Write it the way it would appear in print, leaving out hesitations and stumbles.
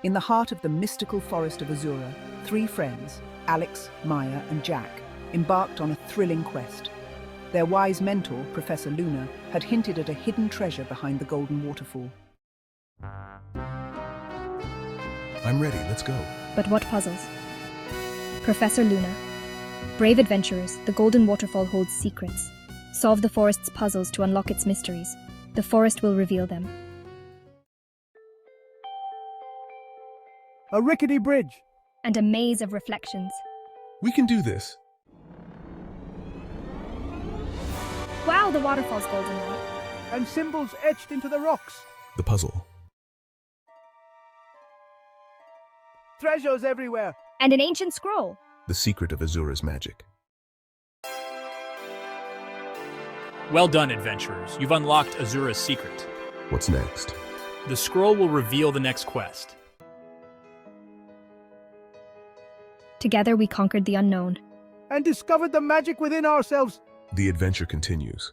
In the heart of the mystical forest of Azura, three friends, Alex, Maya, and Jack, embarked on a thrilling quest. Their wise mentor, Professor Luna, had hinted at a hidden treasure behind the Golden Waterfall. I'm ready, let's go. But what puzzles? Professor Luna. Brave adventurers, the Golden Waterfall holds secrets. Solve the forest's puzzles to unlock its mysteries. The forest will reveal them. A rickety bridge. And a maze of reflections. We can do this. Wow, the waterfall's golden light. And symbols etched into the rocks. The puzzle. Treasures everywhere. And an ancient scroll. The secret of Azura's magic. Well done, adventurers. You've unlocked Azura's secret. What's next? The scroll will reveal the next quest. Together we conquered the unknown. And discovered the magic within ourselves. The adventure continues.